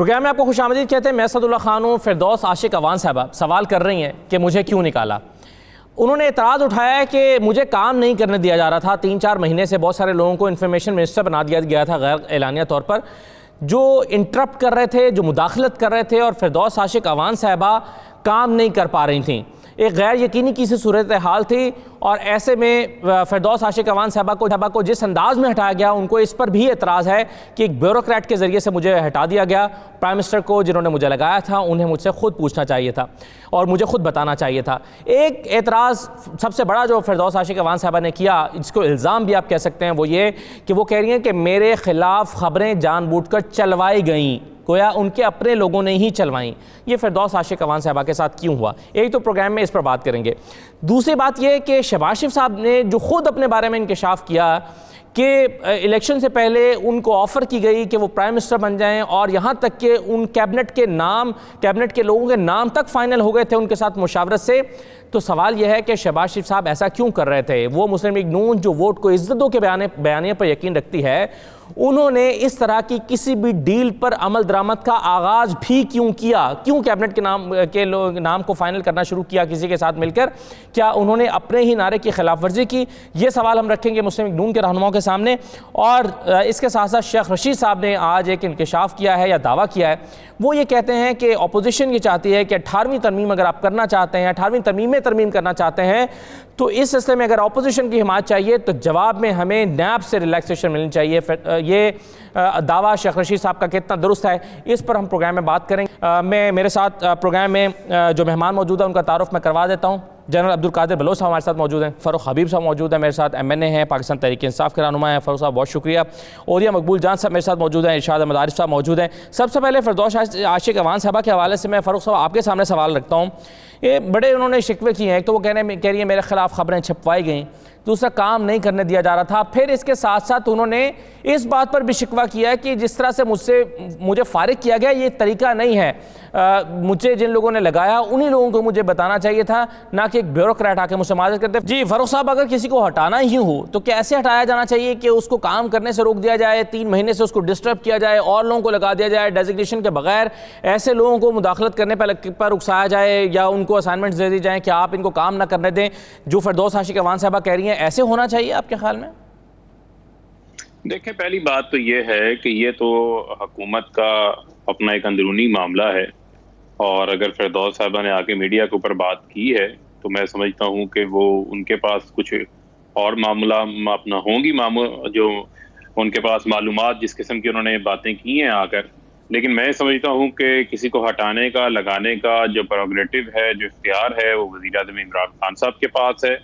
Programme में आपको खुशामदीद कहते हैं। मैं असदुल्ला खान हूँ। फिरदौस आशिक अवान साहबा सवाल कर रही हैं कि मुझे क्यों निकाला। उन्होंने एतराज़ उठाया है कि मुझे काम नहीं करने दिया जा रहा था। 3-4 महीने से बहुत सारे लोगों को इन्फॉर्मेशन मिनिस्टर बना दिया गया था गैर एलानिया तौर पर, जो इंटरप्ट कर रहे थे, जो मुदाखलत कर रहे थे, और फिरदौस आशिक अवान साहबा काम नहीं कर पा रही थी। एक गैर यकीनी किसी सूरत हाल थी, और ऐसे में फिरदौस आशिक अवान साहबा को जिस अंदाज में हटाया गया, उनको इस पर भी एतराज़ है कि एक ब्यूरोक्रेट के ज़रिए से मुझे हटा दिया गया। प्राइम मिनिस्टर को जिन्होंने मुझे लगाया था उन्हें मुझसे ख़ुद पूछना चाहिए था और मुझे ख़ुद बताना चाहिए था। एक एतराज़ सबसे बड़ा जो फिरदौस आशिक अवान साहबा ने किया, जिसको इल्ज़ाम भी आप कह सकते हैं, वो ये कि वो कह रही हैं कि मेरे ख़िलाफ़ ख़बरें जानबूझकर चलवाई गईं, गोया उनके अपने लोगों ने ही चलवाई। ये फिरदौस आशिक अवान साहबा के साथ क्यों हुआ, एक तो प्रोग्राम में इस पर बात करेंगे। दूसरी बात यह कि शहबाज शरीफ साहब ने जो ख़ुद अपने बारे में इंकशाफ किया कि इलेक्शन से पहले उनको ऑफ़र की गई कि वो प्राइम मिनिस्टर बन जाएं, और यहाँ तक कि उन कैबिनेट के लोगों के नाम तक फाइनल हो गए थे उनके साथ मुशावरत से। तो सवाल यह है कि शहबाज शरीफ साहब ऐसा क्यों कर रहे थे। वो मुस्लिम लीग नून जो वोट को इज्जत दो के बयाने पर यकीन रखती है, उन्होंने इस तरह की किसी भी डील पर अमल दरामद का आगाज़ भी क्यों किया? क्यों कैबिनेट के नाम को फाइनल करना शुरू किया किसी के साथ मिलकर? क्या उन्होंने अपने ही नारे की खिलाफ वर्जी की? ये सवाल हम रखेंगे मुस्लिम लीग नून के रहनुमाओं के सामने। और इसके साथ साथ शेख रशीद साहब ने आज एक इंकशाफ किया है या दावा किया है। वो ये कहते हैं कि अपोजिशन ये चाहती है कि 18वीं तरमीम अगर आप करना चाहते हैं, 18वीं तरमीम करना चाहते हैं, तो इस सिलसिले में अगर अपोजिशन की हिमायत चाहिए तो जवाब में हमें नैब से रिलैक्सेशन मिलनी चाहिए। ये दावा शेख रशीद साहब का कितना दुरुस्त है, इस पर हम प्रोग्राम में बात करेंगे। मेरे साथ प्रोग्राम में जो मेहमान मौजूद है उनका तारुफ मैं करवा देता हूँ। जनरल अब्दुल कादिर बलोच साहब हमारे साथ मौजूद हैं। फ़ारूक हबीब साहब मौजूद हैं मेरे साथ, MNA हैं, पाकिस्तान तहरीक इंसाफ के रहनुमा हैं। फ़ारूक साहब बहुत शुक्रिया। ओरिया मकबूल जान साहब मेरे साथ मौजूद हैं। इरशाद अहमद आरिफ साहब मौजूद हैं। सबसे पहले फिरदौस आशिक अवान साहबा के हवाले से मैं फ़ारूक साहब आपके सामने सवाल रखता हूँ। ये बड़े उन्होंने शिकवे किए हैं। एक तो वो कह रही है मेरे ख़िलाफ़ ख़बरें छपवाई गई, दूसरा काम नहीं करने दिया जा रहा था। फिर इसके साथ साथ उन्होंने इस बात पर भी शिकवा किया है कि जिस तरह से मुझे फारिग किया गया, ये तरीका नहीं है। मुझे जिन लोगों ने लगाया उन्हीं लोगों को मुझे बताना चाहिए था, ना कि एक ब्यूरोक्रेट आके मुझसे माजत करते। जी फ़ारूक साहब, अगर किसी को हटाना ही हो तो कैसे हटाया जाना चाहिए कि उसको काम करने से रोक दिया जाए, 3 महीने से उसको डिस्टर्ब किया जाए और लोगों को लगा दिया जाए, डेजिग्नेशन के बगैर ऐसे लोगों को मुदाखलत करने पर उकसाया जाए या उनको असाइनमेंट्स दे दी जाए कि आप इनको काम ना करने दें, जो फिरदौस आशिक अवान साहबा कह रही हैं, ऐसे होना चाहिए आपके ख्याल में? देखिए, पहली बात तो ये है कि ये तो हुकूमत का अपना एक अंदरूनी मामला है, और अगर फिरदौस साहबा ने आके मीडिया के ऊपर बात की है तो मैं समझता हूँ कि वो उनके पास कुछ और मामला अपना होंगी जो उनके पास मालूमात जिस किस्म की उन्होंने बातें की हैं आकर। लेकिन मैं समझता हूँ कि किसी को हटाने का, लगाने का जो प्रोग्रेटिव है, जो इख्तियार है, वो वज़ीर-ए-आज़म इमरान खान साहब के पास है।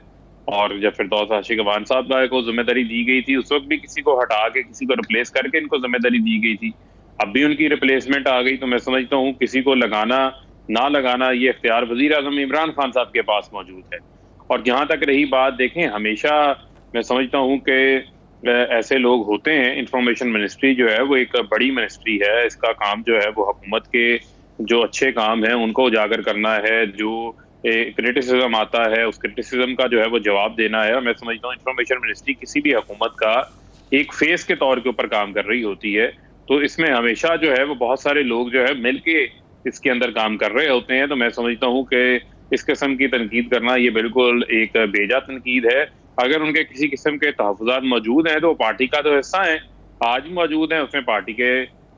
और जब फिरदौस आशिक अवान साहब को जिम्मेदारी दी गई थी, उस वक्त भी किसी को हटा के किसी को रिप्लेस करके इनको जिम्मेदारी दी गई थी। अब भी उनकी रिप्लेसमेंट आ गई, तो मैं समझता हूँ किसी को लगाना ना लगाना ये इख्तियार वज़ीर-ए-आज़म इमरान खान साहब के पास मौजूद है। और जहाँ तक रही बात, देखें, हमेशा मैं समझता हूँ कि ऐसे लोग होते हैं। इंफॉर्मेशन मिनिस्ट्री जो है वो एक बड़ी मिनिस्ट्री है। इसका काम जो है वो हुकूमत के जो अच्छे काम है उनको उजागर करना है, जो क्रिटिसिज्म आता है उस क्रिटिसिज्म का जो है वो जवाब देना है। और मैं समझता हूँ इंफॉर्मेशन मिनिस्ट्री किसी भी हुकूमत का एक फेस के तौर के ऊपर काम कर रही होती है, तो इसमें हमेशा जो है वो बहुत सारे लोग जो है मिलके इसके अंदर काम कर रहे होते हैं। तो मैं समझता हूँ कि इस किस्म की तनकीद करना ये बिल्कुल एक बेजा तनकीद है। अगर उनके किसी किस्म के तहफ़्फ़ुज़ात मौजूद हैं तो पार्टी का तो हिस्सा है, आज भी मौजूद हैं, उसमें पार्टी के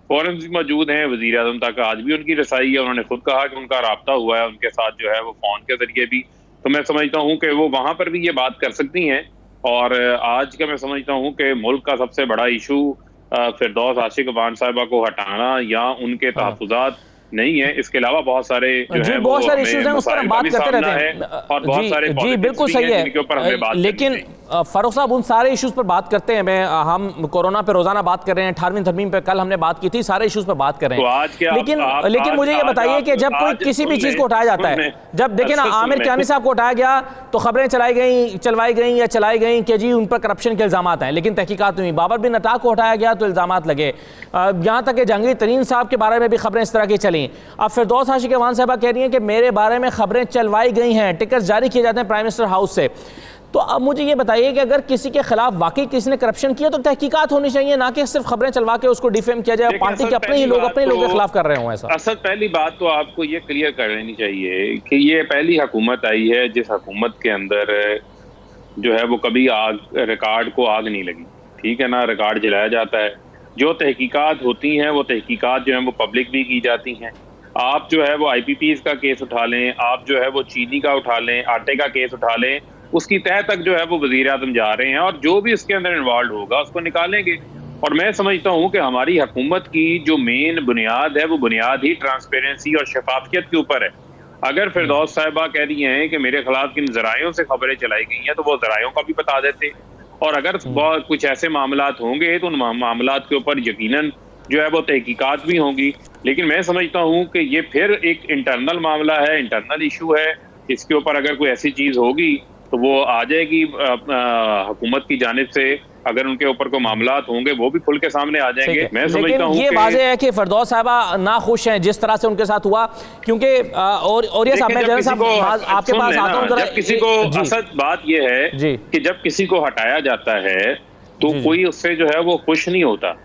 फोरम भी मौजूद हैं। वज़ीर-ए-आज़म तक आज भी उनकी रसाई है। उन्होंने खुद कहा कि उनका राब्ता हुआ है उनके साथ जो है वो फ़ोन के जरिए भी। तो मैं समझता हूँ कि वो वहाँ पर भी ये बात कर सकती हैं। और आज का मैं समझता हूँ कि मुल्क का सबसे बड़ा इशू फिरदौस आशिक अवान साहबा को हटाना या उनके तहफ़्फ़ुज़ात नहीं है। इसके अलावा बहुत सारे बहुत सारे इश्यूज हैं, उस पर हम बात करते रहते हैं और बहुत सारे जी बिल्कुल सही है। लेकिन फ़ारूक साहब, उन सारे इश्यूज पर बात करते हैं। हम कोरोना पे रोजाना बात कर रहे हैं, 18वीं तरमीम पे कल हमने बात की थी, सारे इश्यूज पर बात कर रहे हैं। लेकिन मुझे ये बताइए कि जब कोई किसी भी चीज को उठाया जाता है, जब देखिए ना आमिर कियानी साहब को उठाया गया तो खबरें चलवाई गई कि जी उन पर करप्शन के इल्जाम हैं, लेकिन तहकीकात हुई। बाबर बिन अता को उठाया गया तो इल्जाम लगे। यहाँ तक कि जहांगीर तरीन साहब के बारे में भी खबरें इस तरह की चली। अब फिरदौस आशिक अवान साहबा कह रही हैं कि मेरे बारे में खबरें चलवाई गई हैं, टिकट जारी किए जाते हैं प्राइम मिनिस्टर हाउस से। तो अब मुझे ये बताइए कि अगर किसी के खिलाफ वाकई किसी ने करप्शन किया तो तहकीकात होनी चाहिए, ना कि सिर्फ खबरें चलवा के उसको डिफेम किया जाए, पार्टी के अपने लोग के खिलाफ कर रहे हो ऐसा। असद पहली बात तो आपको ये क्लियर कर लेनी चाहिए कि ये पहली हुकूमत आई है जिस हुकूमत के अंदर जो है वो कभी रिकॉर्ड को आग नहीं लगी, ठीक है ना, रिकॉर्ड जलाया जाता है। जो तहकीकात होती हैं वो तहकीकात जो है वो पब्लिक भी की जाती हैं। आप जो है वो IPPs का केस उठा लें, आप जो है वो चीनी का उठा लें, आटे का केस उठा लें, उसकी तह तक जो है वो वज़ीर आज़म जा रहे हैं और जो भी उसके अंदर इन्वॉल्व होगा उसको निकालेंगे। और मैं समझता हूँ कि हमारी हुकूमत की जो मेन बुनियाद है वो बुनियाद ही ट्रांसपेरेंसी और शफाफियत के ऊपर है। अगर फिरदौस साहिबा कह रही हैं कि मेरे खिलाफ किन ज़रायों से खबरें चलाई गई हैं तो वो ज़रायों का भी बता देते, और अगर बहुत कुछ ऐसे मामलात होंगे तो उन मामलात के ऊपर यकीनन जो है वो तहकीकात भी होंगी। लेकिन मैं समझता हूँ कि ये फिर एक इंटरनल मामला है, इंटरनल इशू है। इसके ऊपर अगर कोई ऐसी चीज़ होगी तो वो आ जाएगी हुकूमत की जानिब से। अगर उनके ऊपर कोई मामलात होंगे वो भी खुल के सामने आ जाएंगे। मैं समझता हूं ये वाज़ेह है कि फिरदौस साहिबा नाखुश हैं जिस तरह से उनके साथ हुआ, क्योंकि और ये साहब मैं जनरल साहब आपके पास आता हूं, जब किसी को असद बात ये है कि जब किसी को हटाया जाता है तो कोई उससे जो है वो खुश नहीं होता।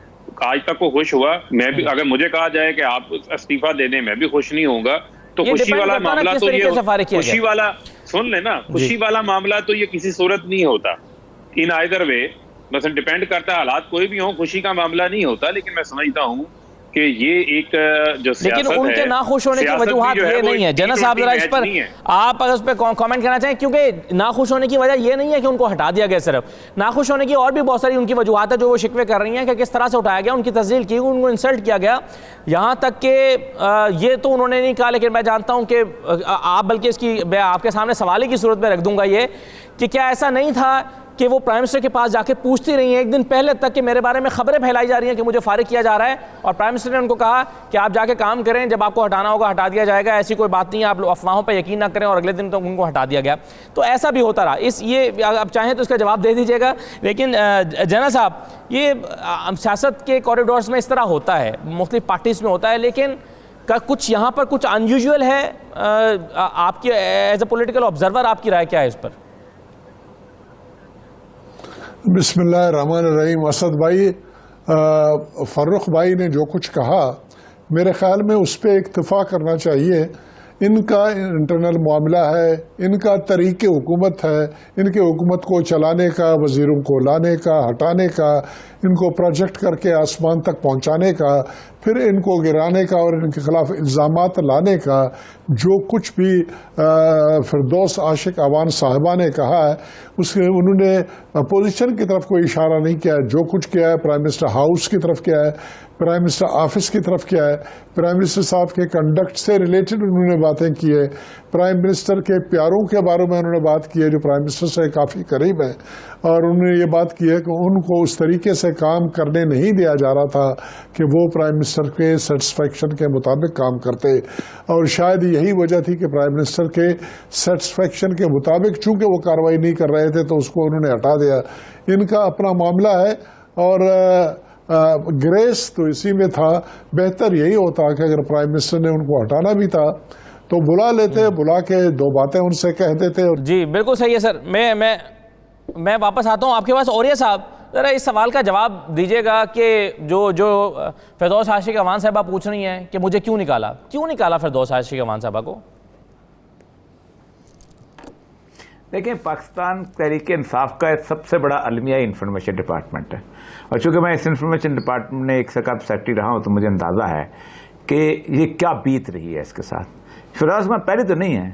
आज तक वो खुश हुआ, मैं भी अगर मुझे कहा जाए कि आप इस्तीफा दे दें मैं भी खुश नहीं होऊंगा। तो खुशी वाला मामला तो ये खुशी वाला सुन लेना, खुशी वाला मामला तो ये किसी सूरत नहीं होता इन आइदर वे, बस डिपेंड करता है हालात कोई भी हो, खुशी का मामला नहीं होता। लेकिन मैं समझता हूँ कि ये एक जो लेकिन उनके नाखुश होने की वजूहात ये नहीं है। जनरल साहब जरा इस पर आप अगर उस पर कमेंट करना चाहें, क्योंकि नाखुश होने की वजह ये नहीं है कि उनको हटा दिया गया, सिर्फ नाखुश होने की और भी बहुत सारी उनकी वजूहात है जो वो शिकवे कर रही हैं कि किस तरह से उठाया गया, उनकी तस्दील की, उनको इंसल्ट किया गया। यहाँ तक कि ये तो उन्होंने नहीं कहा, लेकिन मैं जानता हूँ कि आप बल्कि इसकी मैं आपके सामने सवाल ही की सूरत में रख दूंगा ये कि क्या ऐसा नहीं था कि वो प्राइम मिनिस्टर के पास जाके पूछती रही हैं एक दिन पहले तक कि मेरे बारे में खबरें फैलाई जा रही हैं कि मुझे फारिग किया जा रहा है, और प्राइम मिनिस्टर ने उनको कहा कि आप जाके काम करें, जब आपको हटाना होगा हटा दिया जाएगा, ऐसी कोई बात नहीं है, आप अफवाहों पर यकीन ना करें, और अगले दिन तो उनको हटा दिया गया। तो ऐसा भी होता रहा। ये आप चाहें तो इसका जवाब दे दीजिएगा। लेकिन जनरल साहब, ये सियासत के कॉरिडोर्स में इस तरह होता है, मुख्तलिफ पार्टीज में होता है, लेकिन कुछ यहाँ पर कुछ अनयूजुअल है। आपकी एज ए पॉलिटिकल ऑब्जर्वर आपकी राय क्या है इस पर? बिस्मिल्लाहिर्रहमानिर्रहीम। असद भाई, फर्रुख भाई ने जो कुछ कहा मेरे ख्याल में उस पर इक्तफा करना चाहिए। इनका इंटरनल मामला है, इनका तरीके हुकूमत है, इनके हुकूमत को चलाने का, वजीरों को लाने का, हटाने का, इनको प्रोजेक्ट करके आसमान तक पहुंचाने का, फिर इनको गिराने का और इनके खिलाफ इल्ज़ामात लाने का। जो कुछ भी फिरदौस आशिक अवान साहिबा ने कहा है उसके उन्होंने अपोजिशन की तरफ कोई इशारा नहीं किया है। जो कुछ किया है प्राइम मिनिस्टर हाउस की तरफ किया है, प्राइम मिनिस्टर ऑफिस की तरफ किया है, प्राइम मिनिस्टर साहब के कंडक्ट से रिलेटेड उन्होंने बातें की है, प्राइम मिनिस्टर के प्यारों के बारे में उन्होंने बात की है जो प्राइम मिनिस्टर से काफ़ी करीब है, और उन्होंने ये बात की है कि उनको उस तरीके से काम करने नहीं दिया जा रहा था कि वो प्राइम मिनिस्टर के सेटिस्फेक्शन के मुताबिक काम करते, और शायद यही वजह थी कि प्राइम मिनिस्टर के सेटिस्फेक्शन के मुताबिक चूंकि वो कार्रवाई नहीं कर रहे थे तो उसको उन्होंने हटा दिया। इनका अपना मामला है, और ग्रेस तो इसी में था। बेहतर यही होता कि अगर प्राइम मिनिस्टर ने उनको हटाना भी था तो बुला लेते, बुला के दो बातें उनसे कह देते। जी बिल्कुल सही है सर। मैं वापस आता हूँ आपके पास। और ये साहब ज़रा इस सवाल का जवाब दीजिएगा कि जो फिरदौस आशिक अवान साहबा पूछ रही हैं कि मुझे क्यों निकाला फिरदौस आशिक अवान साहबा को। देखिए, पाकिस्तान तहरीक इंसाफ का सबसे बड़ा अलमिया इंफॉर्मेशन डिपार्टमेंट है, और चूंकि मैं इस इंफॉर्मेशन डिपार्टमेंट में एक सरकार सेक्रेटरी रहा हूँ तो मुझे अंदाज़ा है कि ये क्या बीत रही है इसके साथ। फिरोज में पहले तो नहीं है,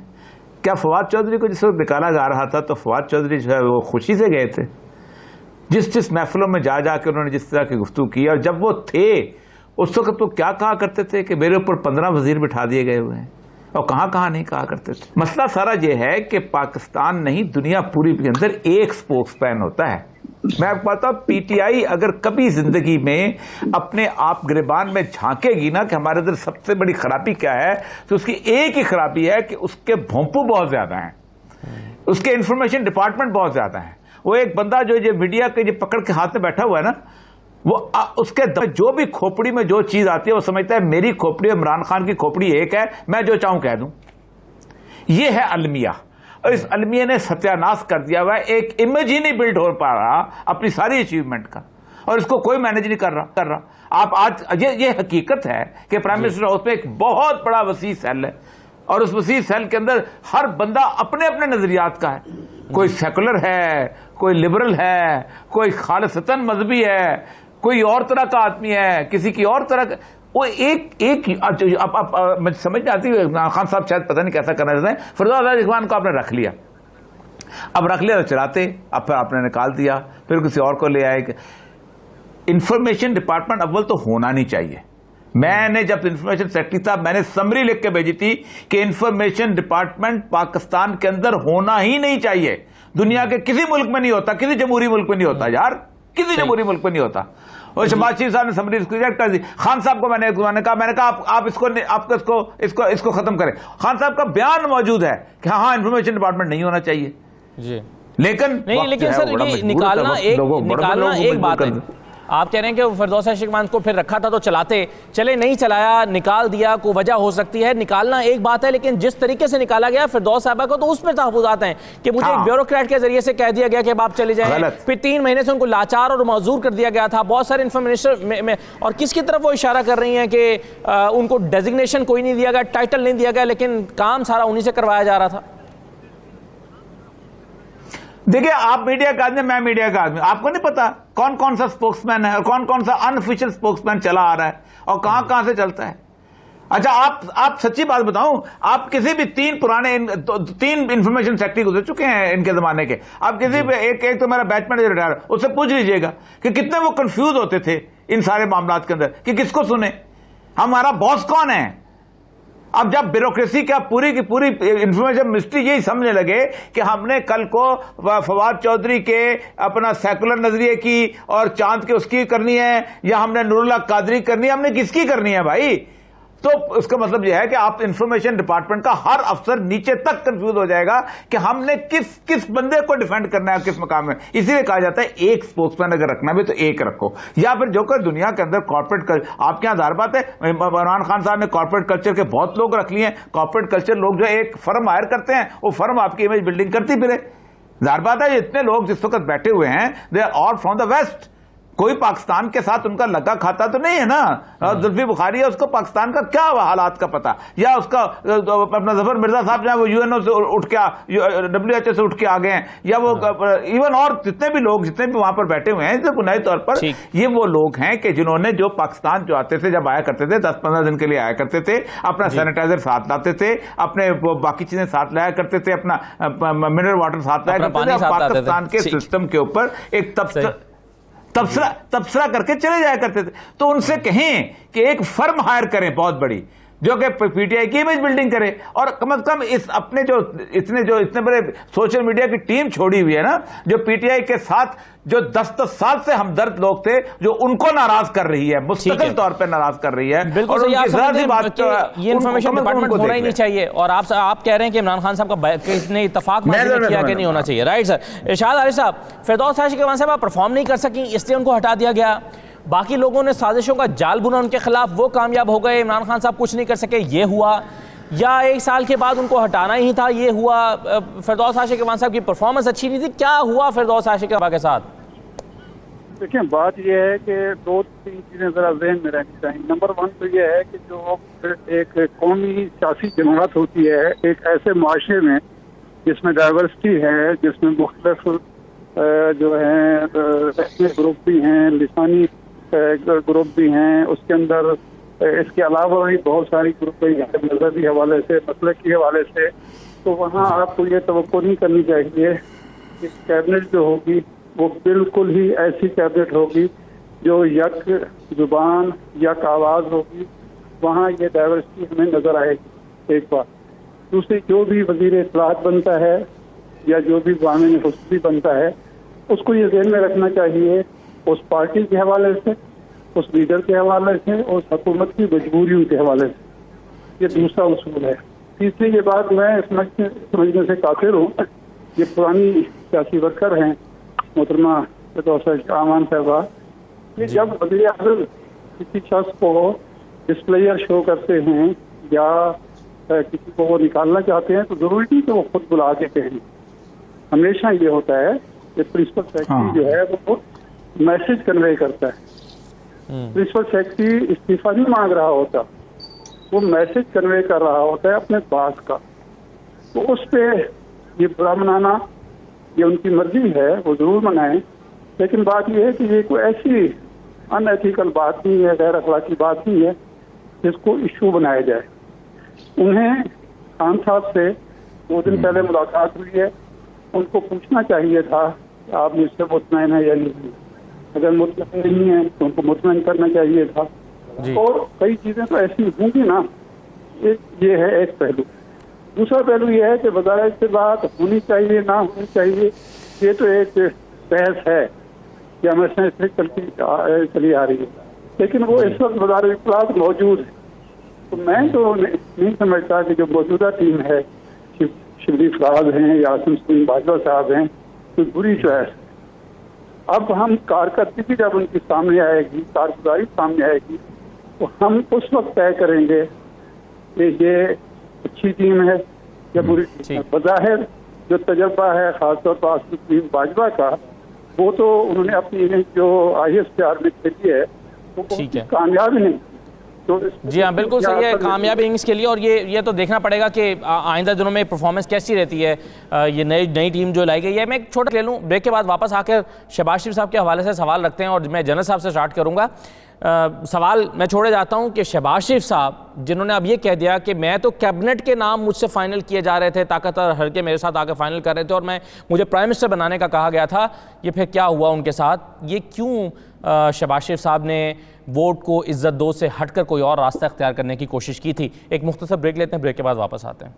क्या फवाद चौधरी को जिस वक्त निकाला जा रहा था तो फवाद चौधरी जो है वो खुशी से गए थे, जिस महफिलों में जा के उन्होंने जिस तरह की गुफ्तगू की, और जब वो थे उस वक्त तो क्या कहा करते थे कि मेरे ऊपर 15 वजीर बिठा दिए गए हुए हैं, और कहाँ नहीं कहा करते थे। मसला सारा ये है कि पाकिस्तान नहीं दुनिया पूरी के अंदर एक स्पोक्समैन होता है। मैं आपको बताता हूं, पीटीआई अगर कभी जिंदगी में अपने आप गिरबान में झांकेगी ना कि हमारे अंदर सबसे बड़ी खराबी क्या है, तो उसकी एक ही खराबी है कि उसके भोंपू बहुत ज्यादा हैं, उसके इंफॉर्मेशन डिपार्टमेंट बहुत ज्यादा है। वो एक बंदा जो मीडिया के जो पकड़ के हाथ में बैठा हुआ है ना, वो उसके जो भी खोपड़ी में जो चीज आती है वो समझता है मेरी खोपड़ी इमरान खान की खोपड़ी एक है, मैं जो चाहूं कह दूं। ये है अलमिया। और इस अलमिया ने सत्यानाश कर दिया हुआ है, एक इमेज ही नहीं बिल्ड हो पा रहा अपनी सारी अचीवमेंट का, और इसको कोई मैनेज नहीं कर रहा। आप आज ये हकीकत है कि प्राइम मिनिस्टर हाउस पे एक बहुत बड़ा वसी सेल है, और उस वसी सेल के अंदर हर बंदा अपने अपने नजरियात का है, कोई सेकुलर है, कोई लिबरल है, कोई खालिसतन मजहबी है, कोई और तरह का आदमी है, किसी की और तरह का, वो एक मैं समझ नहीं आती, खान साहब शायद पता नहीं कैसा करना चाहते हैं। फिरदौस इखवान को आपने रख लिया, अब रख लिया तो चलाते, अब फिर आपने निकाल दिया, फिर किसी और को ले आए। इंफॉर्मेशन डिपार्टमेंट अव्वल तो होना नहीं चाहिए। मैंने जब इंफॉर्मेशन सेक्रेटरी था, मैंने समरी लिख के भेजी थी कि इंफॉर्मेशन डिपार्टमेंट पाकिस्तान के अंदर होना ही नहीं चाहिए। दुनिया के किसी मुल्क में नहीं होता, किसी जमहूरी मुल्क में नहीं होता यार, किसी जमहूरी मुल्क में नहीं होता। और शहबाज शरीफ साहब ने समरी रिजेक्ट कर दी। खान साहब को मैंने कहा आप इसको खत्म करें। खान साहब का बयान मौजूद है कि हाँ इंफॉर्मेशन डिपार्टमेंट नहीं होना चाहिए जी, लेकिन सर ये निकालना एक बात है। आप कह रहे हैं कि फिरदौस आशिक अवान को फिर रखा था तो चलाते, चले नहीं चलाया, निकाल दिया, कोई वजह हो सकती है। निकालना एक बात है, लेकिन जिस तरीके से निकाला गया फिरदौस साहबा को, तो उसमें तहफ़्फ़ुज़ात हैं कि मुझे एक ब्यूरोक्रेट के जरिए से कह दिया गया कि आप चले जाएं, फिर 3 महीने से उनको लाचार और माजूर कर दिया गया था। बहुत सारे इंफॉर्मेशन में और किसकी तरफ वो इशारा कर रही हैं कि उनको डेजिग्नेशन कोई नहीं दिया गया, टाइटल नहीं दिया गया, लेकिन काम सारा उन्हीं से करवाया जा रहा था। देखिए, आप मीडिया का आदमी, मैं मीडिया का आदमी, आपको नहीं पता कौन कौन सा स्पोक्समैन है और कौन कौन सा अनऑफिशियल स्पोक्समैन चला आ रहा है और कहां कहां से चलता है। अच्छा, आप सच्ची बात बताऊं, आप किसी भी 3 इंफॉर्मेशन सेक्रेटरी गुजर चुके हैं इनके जमाने के, आप किसी भी एक तो मेरा बैचमेट रिटायर, उससे पूछ लीजिएगा कि कितने वो कंफ्यूज होते थे इन सारे मामलात के अंदर कि किसको सुने, हमारा बॉस कौन है। अब जब ब्यूरोक्रेसी का पूरी की पूरी इंफॉर्मेशन मिनिस्ट्री यही समझने लगे कि हमने कल को फवाद चौधरी के अपना सेकुलर नजरिए की और चांद के उसकी करनी है, या हमने नूरुल्लाह कादरी करनी है, हमने किसकी करनी है भाई। तो उसका मतलब यह है कि आप इंफॉर्मेशन डिपार्टमेंट का हर अफसर नीचे तक कंफ्यूज हो जाएगा कि हमने किस बंदे को डिफेंड करना है, किस मकाम में। इसीलिए कहा जाता है एक स्पोक्समैन अगर रखना भी तो एक रखो, या फिर जो कर दुनिया के अंदर कॉर्पोरेट कल्चर, आपके यहां ज़ाहिर बात है इमरान खान साहब ने कॉर्पोरेट कल्चर के बहुत लोग रख लिए हैं। कॉर्पोरेट कल्चर लोग जो एक फर्म हायर करते हैं, वो फर्म आपकी इमेज बिल्डिंग करती फिरे। ज़ाहिर बात है इतने लोग जिस वक्त बैठे हुए हैं, they are all from the west, कोई पाकिस्तान के साथ उनका लगा खाता तो नहीं है ना। जुल्फी बुखारी है, उसको पाकिस्तान का क्या हालात का पता, या उसका अपना जफर मिर्जा साहब जो है वो यूएनओ से उठ के WHO से उठ के आ गए हैं, या वो इवन और जितने भी वहां पर बैठे हुए हैं, बुनियादी तौर पर ये वो लोग हैं कि जिन्होंने जो पाकिस्तान जो आते थे, जब आया करते थे 10-15 दिन के लिए आया करते थे, अपना सैनिटाइजर साथ लाते थे, अपने बाकी चीजें साथ लाया करते थे, अपना मिनरल वाटर साथ लाया करते थे, पाकिस्तान के सिस्टम के ऊपर एक तबसरा करके चले जाया करते थे। तो उनसे कहें कि एक फर्म हायर करें बहुत बड़ी, जो कि पीटीआई की इमेज बिल्डिंग करे, और कम से कम इस अपने जो इतने बड़े सोशल मीडिया की टीम छोड़ी हुई है ना, जो पीटीआई के साथ जो 10 साल से हमदर्द लोग थे, जो उनको नाराज कर रही है, मुस्तकिल तौर पे नाराज कर रही है। बिल्कुल सही, ये इंफॉर्मेशन डिपार्टमेंट होना ही नहीं चाहिए। और आप कह रहे हैं कि इमरान खान साहब का किसने इत्तेफाक किया कि नहीं होना चाहिए। Right sir. इरशाद आरिफ साहब, फिरदौस आशिक अवान साहब परफॉर्म नहीं कर सकी, इसलिए उनको हटा दिया गया। बाकी लोगों ने साजिशों का जाल बुना उनके खिलाफ, वो कामयाब हो गए, इमरान खान साहब कुछ नहीं कर सके, ये हुआ। या 1 साल के बाद उनको हटाना ही था, ये हुआ। फिरदौस आशिक अवान साहब की परफॉर्मेंस अच्छी नहीं थी, क्या हुआ फिरदौस आशिक अवान के साथ? देखिए, बात यह है कि 2-3 चीजें जरा ज़हन में रहनी चाहिए। नंबर 1 तो यह है कि जो एक कौमी सियासी जमात होती है एक ऐसे माशरे में जिसमें डाइवर्सिटी है, जिसमें मुख्तलिफ जो है ग्रुप भी हैं, लिसानी ग्रुप भी हैं, उसके अंदर इसके अलावा भी बहुत सारी ग्रुप हैं मजहबी हवाले से, मसलक के हवाले से। तो वहाँ आपको ये तवक्को नहीं करनी चाहिए कि कैबिनेट जो होगी वो बिल्कुल ही ऐसी कैबिनेट होगी जो यक जुबान यक आवाज़ होगी। वहाँ ये डाइवर्सिटी हमें नज़र आएगी एक बार। दूसरी, जो भी वज़ीर इत्तलात बनता है या जो भी बामिन हुस्नी बनता है, उसको ये ज़हन में रखना चाहिए उस पार्टी के हवाले से, उस लीडर के हवाले से, उस हुकूमत की मजबूरियों के हवाले से। ये दूसरा उसूल है। तीसरी ये बात मैं समझने से काफिर हूँ, ये पुरानी सियासी वर्कर हैं मोहतरमा फिरदौस अवान साहबा, कि जब वज़ीर आज़म किसी शख्स को डिस्प्लेयर शो करते हैं या किसी को वो निकालना चाहते हैं तो जरूरी नहीं कि वो खुद बुला के कहें। हमेशा ये होता है कि प्रिंसिपल सेक्रेटरी जो है वो मैसेज कन्वे करता है। प्रिंसिपल सेक्रेटरी इस्तीफा नहीं मांग रहा होता, वो मैसेज कन्वे कर रहा होता है अपने बॉस का। तो उस पे ये बुरा मनाना ये उनकी मर्जी है, वो जरूर मनाएं, लेकिन बात ये है कि ये कोई ऐसी अनएथिकल बात नहीं है, गैर अखलाकी बात नहीं है जिसको इशू बनाया जाए। उन्हें खान साहब से 2 दिन पहले मुलाकात हुई है, उनको पूछना चाहिए था कि आप मुझसे मुतमईन है या नहीं। अगर मुतमईन नहीं है तो उनको मुतमईन करना चाहिए था। और कई चीजें तो ऐसी होंगी ना, एक ये है एक पहलू। दूसरा पहलू ये है कि बजाय से बात होनी चाहिए ना होनी चाहिए, ये तो एक बहस है कि हमेशा इससे चली आ रही है, लेकिन वो इस वक्त बाजार इख्तलाफ मौजूद है। तो मैं तो नहीं समझता कि जो मौजूदा टीम है, शिवली फराज हैं या आसिम सलीम बाजवा साहब हैं, तो बुरी चॉइस है। अब हम कारकर्दगी जब उनकी सामने आएगी, कारगुजारी सामने आएगी, तो हम उस वक्त तय करेंगे कि ये अच्छी टीम है या बुरी टीम है। बज़ाहिर जो तजर्बा है खासतौर पर आसिम सलीम बाजवा का, वो तो उन्होंने अपनी जो ISPR में खेली है वो कामयाब नहीं। तो जी हाँ, बिल्कुल सही है, कामयाब इनिंग्स के लिए। और ये तो देखना पड़ेगा कि आइंदा दिनों में परफॉर्मेंस कैसी रहती है, ये नई टीम जो लाई गई है। मैं एक छोटा ले लूँ, ब्रेक के बाद वापस आकर शहबाज शरीफ साहब के हवाले से सवाल रखते हैं और मैं जनरल साहब से स्टार्ट करूँगा। सवाल मैं छोड़े जाता हूँ कि शहबाज शरीफ साहब जिन्होंने अब ये कह दिया कि मैं तो कैबिनेट के नाम मुझसे फाइनल किए जा रहे थे, ताकतवर हल्के मेरे साथ आकर फाइनल कर रहे थे और मुझे प्राइम मिनिस्टर बनाने का कहा गया था, ये फिर क्या हुआ उनके साथ? ये क्यों शहबाज शरीफ साहब ने वोट को इज्जत दो से हटकर कोई और रास्ता अख्तियार करने की कोशिश की थी? एक मुख्तसर ब्रेक लेते हैं, ब्रेक के बाद वापस आते हैं।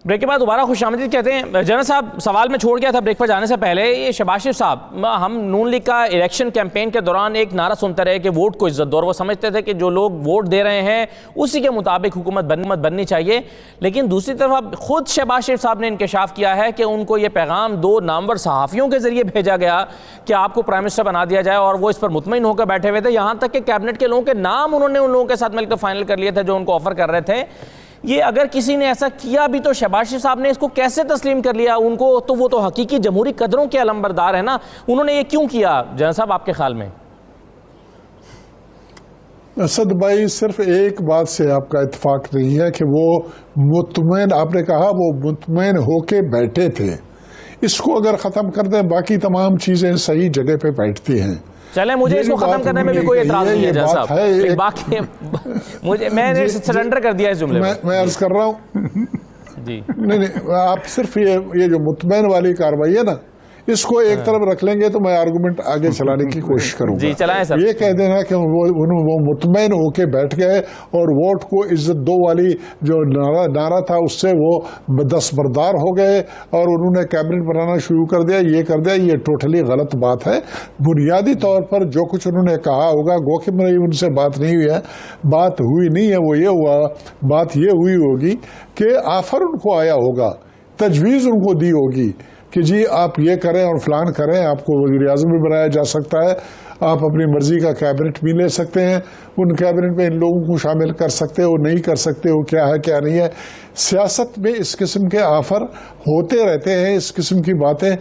ब्रेक के बाद दोबारा खुशामदीद कहते हैं। जनरल साहब, सवाल में छोड़ गया था ब्रेक पर जाने से पहले, ये शहबाज शरीफ साहब, हम नून लीग का इलेक्शन कैंपेन के दौरान एक नारा सुनते रहे कि वोट को इज्जत दो, और वो समझते थे कि जो लोग वोट दे रहे हैं उसी के मुताबिक हुकूमत बननी चाहिए। लेकिन दूसरी तरफ खुद शहबाज शरीफ साहब ने इंकशाफ किया है कि उनको ये पैगाम 2 नामवर सहाफ़ियों के जरिए भेजा गया कि आपको प्राइम मिनिस्टर बना दिया जाए, और वो इस पर मुतमईन होकर बैठे हुए थे। यहाँ तक कि कैबिनेट के लोगों के नाम उन्होंने उन लोगों के साथ मिलकर फाइनल कर लिए थे जो उनको ऑफर कर रहे थे। ये अगर किसी ने ऐसा किया भी तो शहबाज शरीफ साहब ने इसको कैसे तस्लीम कर लिया? उनको तो वो तो हकीकी जमहूरी कदरों के अलंबरदार है ना, उन्होंने ये क्यों किया? जनरल साहब, आपके ख्याल में? असद भाई, सिर्फ एक बात से आपका इत्तेफाक नहीं है कि वो मुतमईन, आपने कहा वो मुतमईन होके बैठे थे। इसको अगर ख़त्म कर दें, बाकी तमाम चीज़ें सही जगह पे बैठती हैं। चले, मुझे इसको खत्म करने में भी कोई एतराज नहीं है जनरल साहब, बाकी मैंने सरेंडर कर दिया इस जुमले में। मैं अर्ज कर रहा हूँ जी, नहीं, आप सिर्फ ये जो मुतमईन वाली कार्रवाई है ना, इसको एक तरफ रख लेंगे तो मैं आर्गुमेंट आगे चलाने की कोशिश करूंगा। जी, चलाएं सर। ये कह देना कि वो मुतमईन होके बैठ गए और वोट को इज्जत दो वाली जो नारा था उससे वो दस्तबरदार हो गए और उन्होंने कैबिनेट बनाना शुरू कर दिया, ये कर दिया, ये टोटली गलत बात है। बुनियादी तौर पर जो कुछ उन्होंने कहा होगा, गो कि मेरी उनसे बात नहीं हुई है, बात हुई नहीं है, वो ये हुआ, बात ये हुई होगी कि ऑफर उनको आया होगा, तजवीज़ उनको दी होगी कि जी आप ये करें और फलान करें, आपको वज़ीर-ए-आज़म भी बनाया जा सकता है, आप अपनी मर्जी का कैबिनेट भी ले सकते हैं, उन कैबिनेट में इन लोगों को शामिल कर सकते हो, नहीं कर सकते हो, क्या है क्या नहीं है। सियासत में इस किस्म के ऑफर होते रहते हैं, इस किस्म की बातें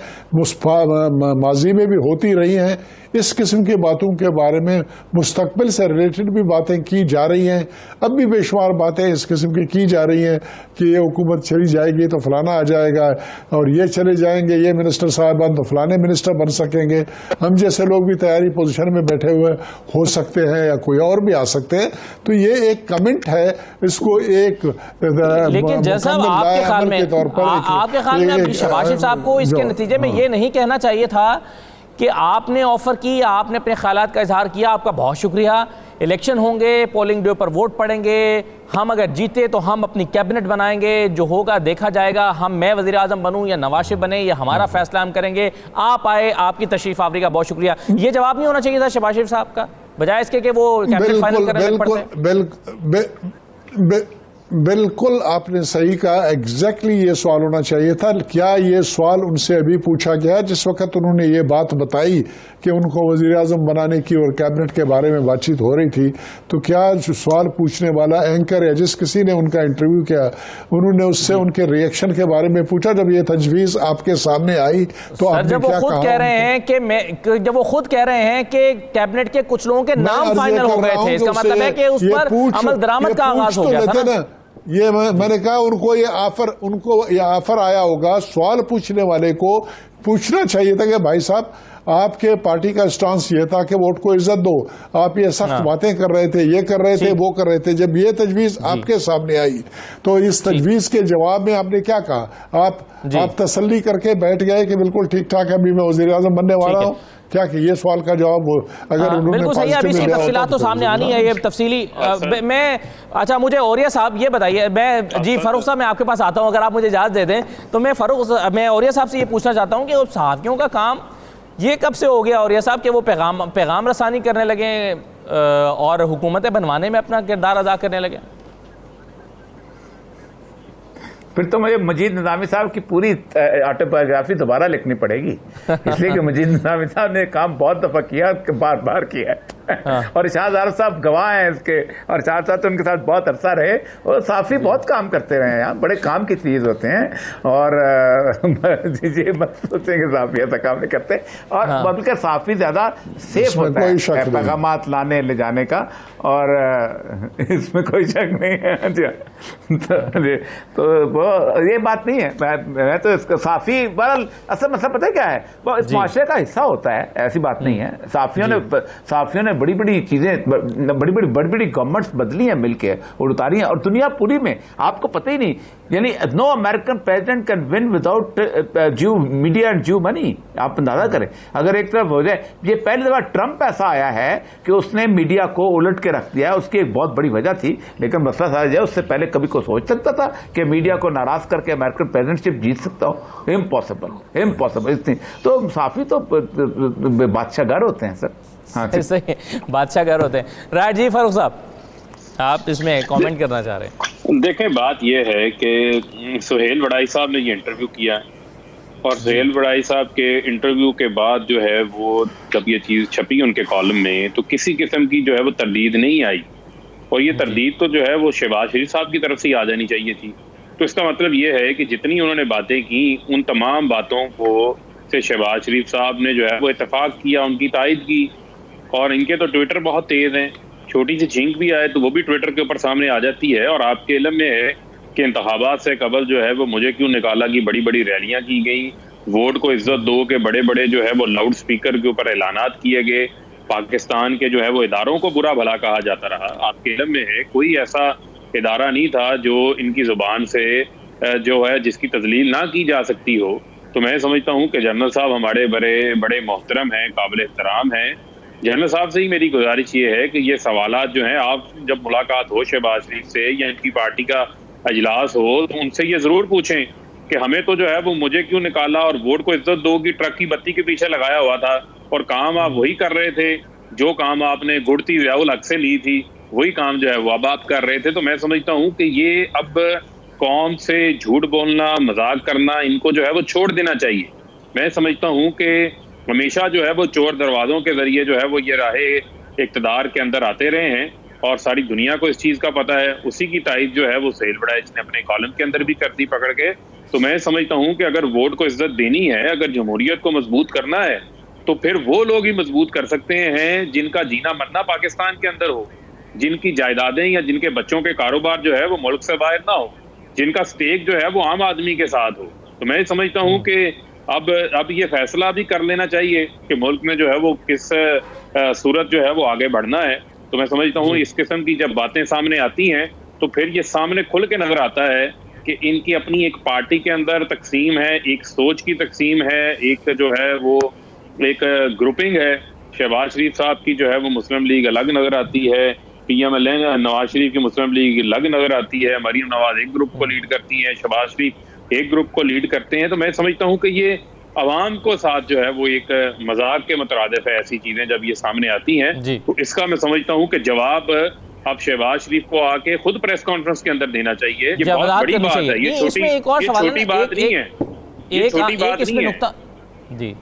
माजी में भी होती रही हैं। इस किस्म की बातों के बारे में मुस्तकबिल से रिलेटेड भी बातें की जा रही हैं। अब भी बेशुमार बातें इस किस्म की जा रही हैं कि ये हुकूमत चली जाएगी तो फलाना आ जाएगा, और ये चले जाएंगे ये मिनिस्टर साहबान तो फलाने मिनिस्टर बन सकेंगे। हम जैसे लोग भी तैयारी पोजीशन में बैठे हुए हो सकते हैं या कोई और भी आ सकते हैं। तो ये एक कमेंट है, इसको एक लेकिन जैसा आपके ख्याल में, आपके ख्याल में शहबाज शरीफ साहब को इसके नतीजे में ये नहीं कहना चाहिए था कि आपने ऑफर की, आपने अपने ख्यालात का इजहार किया, आपका बहुत शुक्रिया, इलेक्शन होंगे, पोलिंग डे पर वोट पड़ेंगे, हम अगर जीते तो हम अपनी कैबिनेट बनाएंगे, जो होगा देखा जाएगा, मैं वज़ीर आज़म बनूं या नवाज शरीफ बने, ये हमारा फैसला हम करेंगे, आप आए, आपकी तशरीफ आवरी का बहुत शुक्रिया। ये जवाब नहीं होना चाहिए था शहबाज शरीफ साहब का, बजाय इसके कि वो कैबिनेट फाइनल करने में पड़ते। बिल्कुल आपने सही कहा, एग्जैक्टली ये सवाल होना चाहिए था। क्या ये सवाल उनसे अभी पूछा गया जिस वक्त उन्होंने ये बात बताई कि उनको वजीर आजम बनाने की और कैबिनेट के बारे में बातचीत हो रही थी? तो क्या सवाल पूछने वाला एंकर या जिस किसी ने उनका इंटरव्यू किया, उन्होंने उससे उनके रिएक्शन के बारे में पूछा जब ये तजवीज आपके सामने आई? तो आपने जब वो क्या खुद कहा? कह रहे हैं कि जब वो खुद कह रहे हैं कि कैबिनेट के कुछ लोगों के नाम फाइनल हो गए थे, इसका मतलब है कि उस पर अमल दरामद का आगाज हो गया था ना। ये मैंने कहा उनको ये ऑफर आया होगा। सवाल पूछने वाले को पूछना चाहिए था कि भाई साहब आपके पार्टी का स्टांस ये था कि वोट को इज्जत दो, आप ये सख्त बातें कर रहे थे, ये कर रहे थे, वो कर रहे थे। जब ये तजवीज आपके सामने आई तो इस तजवीज के जवाब में आपने क्या कहा? आप तसल्ली करके बैठ गए कि बिल्कुल ठीक ठाक है, अभी मैं वज़ीर आज़म बनने वाला हूँ। क्या कि ये सवाल का जवाब अगर उन्होंने बिल्कुल सही है, अभी इसकी तफसीलात तो सामने आनी है, ये तफसीली मैं अच्छा मुझे औरिया साहब ये बताइए, मैं जी फारूक साहब मैं आपके पास आता हूँ, अगर आप मुझे इजाज़त दे दें तो मैं औरिया साहब से ये पूछना चाहता हूँ कि सहाफ़ियों का काम ये कब से हो गया औरिया साहब कि वो पैगाम रसानी करने लगे और हुकूमतें बनवाने में अपना किरदार अदा करने लगे? फिर तो मुझे मजीद निज़ामी साहब की पूरी ऑटोबायोग्राफी दोबारा लिखनी पड़ेगी, इसलिए कि मजीद निज़ामी साहब ने काम बहुत दफ़ा किया, बार बार किया है। और शाहज़ाद साहब गवाह हैं इसके, और शाहज़ाद साहब तो उनके साथ बहुत अरसा रहे और साफ़ी बहुत काम करते रहे हैं, यहाँ बड़े काम की चीज़ होते हैं। और ये मत सोचें कि साफ़ी ऐसा काम नहीं करते, और बल्कि साफ़ी ज़्यादा सेफ होता है पैगामात लाने ले जाने का, और इसमें कोई शक नहीं है। तो वो ये बात नहीं है, मैं तो इसका साफ़ी बहरहाल असल मतलब पता है क्या है, वो इस माशरे का हिस्सा होता है, ऐसी बात नहीं है। साफ़ियों ने बड़ी बड़ी चीज़ें, बड़ी बड़ी गवर्नमेंट्स बदली हैं मिलकर और उतारी हैं, और दुनिया पूरी में आपको पता ही नहीं, यानी no American president can win without due media and due money. आप अंदाजा करें, अगर एक तरफ हो जाए, ये पहली दफा ट्रंप ऐसा आया है कि उसने मीडिया को उलट के रख दिया, उसकी एक बहुत बड़ी वजह थी, लेकिन मसला सारा जाए उससे पहले कभी कोई सोच सकता था कि मीडिया को नाराज करके अमेरिकन प्रेसिडेंटशिप जीत सकता हो? इम्पॉसिबल। इतनी तो साफ़ी तो बादशाह घर होते हैं सर। हाँ सही, बादशाह घर होते हैं। राइट जी फारूक साहब, आप इसमें कमेंट करना चाह रहे हैं? देखें, बात यह है कि सुहेल वड़ाई साहब ने ये इंटरव्यू किया, और सुहेल वड़ाई साहब के इंटरव्यू के बाद जो है वो जब ये चीज़ छपी उनके कॉलम में, तो किसी किस्म की जो है वो तरदीद नहीं आई, और ये तरदीद तो जो है वो शहबाज शरीफ साहब की तरफ से ही आ जानी चाहिए थी। तो इसका मतलब ये है कि जितनी उन्होंने बातें की, उन तमाम बातों को से शहबाज शरीफ साहब ने जो है वो इत्तेफाक किया, उनकी तायद की। और इनके तो ट्विटर बहुत तेज़ हैं, छोटी सी छींक भी आए तो वो भी ट्विटर के ऊपर सामने आ जाती है। और आपके इल्म में है कि इंतखाबात से कबल जो है वो मुझे क्यों निकाला की बड़ी बड़ी रैलियां की गई, वोट को इज्जत दो के बड़े बड़े जो है वो लाउड स्पीकर के ऊपर ऐलानात किए गए, पाकिस्तान के जो है वो इदारों को बुरा भला कहा जाता रहा। आपके इल्म में है कोई ऐसा इदारा नहीं था जो इनकी ज़ुबान से जो है जिसकी तजलील ना की जा सकती हो। तो मैं समझता हूँ कि जनरल साहब हमारे बड़े मोहतरम हैं, काबिल एहतराम हैं। जनरल साहब से ही मेरी गुजारिश ये है कि ये सवालात जो हैं, आप जब मुलाकात हो शहबाज शरीफ से या इनकी पार्टी का अजलास हो तो उनसे ये ज़रूर पूछें कि हमें तो जो है वो मुझे क्यों निकाला और वोट को इज्जत दो की ट्रक की बत्ती के पीछे लगाया हुआ था, और काम आप वही कर रहे थे जो काम आपने गुड़ती ज़ियाउल हक से ली थी, वही काम जो है वो अब आप कर रहे थे। तो मैं समझता हूँ कि ये अब कौम से झूठ बोलना, मजाक करना, इनको जो है वो छोड़ देना चाहिए। मैं समझता हूँ कि हमेशा जो है वो चोर दरवाज़ों के ज़रिए जो है वो ये राहे इक़्तिदार के अंदर आते रहे हैं, और सारी दुनिया को इस चीज़ का पता है। उसी की तारीफ जो है वो सुहेल वड़ाइच ने अपने कॉलम के अंदर भी कर दी पकड़ के। तो मैं समझता हूँ कि अगर वोट को इज्जत देनी है, अगर जमहूरियत को मजबूत करना है, तो फिर वो लोग ही मजबूत कर सकते हैं जिनका जीना मरना पाकिस्तान के अंदर हो, जिनकी जायदादें या जिनके बच्चों के कारोबार जो है वो मुल्क से बाहर ना हो, जिनका स्टेक जो है वो आम आदमी के साथ हो। तो मैं समझता हूँ कि अब ये फैसला भी कर लेना चाहिए कि मुल्क में जो है वो किस सूरत जो है वो आगे बढ़ना है। तो मैं समझता हूँ इस किस्म की जब बातें सामने आती हैं तो फिर ये सामने खुल के नजर आता है कि इनकी अपनी एक पार्टी के अंदर तकसीम है, एक सोच की तकसीम है, एक जो है वो एक ग्रुपिंग है। शहबाज शरीफ साहब की जो है वो मुस्लिम लीग अलग नजर आती है, PMLN नवाज शरीफ की मुस्लिम लीग अलग नजर आती है, मरीम नवाज एक ग्रुप को लीड करती है, शहबाज शरीफ एक ग्रुप को लीड करते हैं। तो मैं समझता हूँ कि ये अवाम को साथ जो है वो एक मजाक के मुतरादिफ है ऐसी चीजें जब ये सामने आती हैं। तो इसका मैं समझता हूँ कि जवाब अब शहबाज शरीफ को आके खुद प्रेस कॉन्फ्रेंस के अंदर देना चाहिए। ये बहुत बड़ी बात है, ये छोटी बात नहीं है, ये छोटी बात नहीं है जी।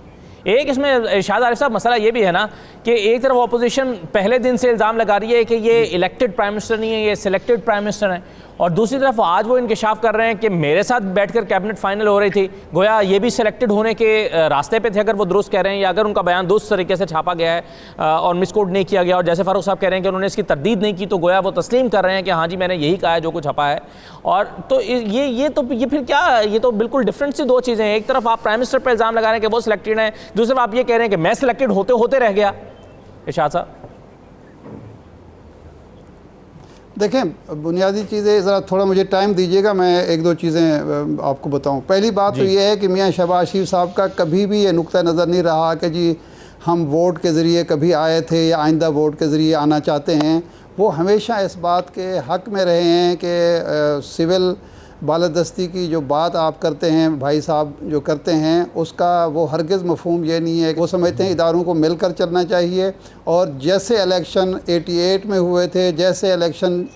एक इसमें इरशाद आरिफ साहब मसला ये भी है ना कि एक तरफ अपोजिशन पहले दिन से इल्ज़ाम लगा रही है कि ये इलेक्टेड प्राइम मिनिस्टर नहीं है, ये सिलेक्टेड प्राइम मिनिस्टर है, और दूसरी तरफ आज वो इंकशाफ कर रहे हैं कि मेरे साथ बैठकर कैबिनेट फाइनल हो रही थी, गोया ये भी सिलेक्टेड होने के रास्ते पे थे, अगर वो दुरुस्त कह रहे हैं, या अगर उनका बयान दुरुस्त तरीके से छापा गया है और मिसकोट नहीं किया गया, और जैसे फारूक साहब कह रहे हैं कि उन्होंने इसकी तरदीद नहीं की, तो गोया वो तस्लीम कर रहे हैं कि हाँ जी मैंने यही कहा है जो कुछ छपा है। और तो ये फिर क्या, ये तो बिल्कुल डिफरेंट सी दो चीज़ें हैं। एक तरफ आप प्राइम मिनिस्टर पर इल्ज़ाम लगा रहे हैं कि वो सिलेक्टेड है, दूसरी तरफ आप ये कह रहे हैं कि मैं सिलेक्टेड होते होते रह गया। इरशाद साहब देखें, बुनियादी चीज़ें ज़रा थोड़ा मुझे टाइम दीजिएगा, मैं एक दो चीज़ें आपको बताऊं। पहली बात तो ये है कि मियां शहबाज शरीफ साहब का कभी भी ये नुक्ता नज़र नहीं रहा कि जी हम वोट के ज़रिए कभी आए थे या आइंदा वोट के ज़रिए आना चाहते हैं। वो हमेशा इस बात के हक़ में रहे हैं कि सिविल बालादस्ती की जो बात आप करते हैं, भाई साहब जो करते हैं, उसका वो हरगिज़ मफ़हूम ये नहीं है। वो समझते हैं इदारों को मिलकर चलना चाहिए, और जैसे इलेक्शन 88 में हुए थे, जैसे इलेक्शन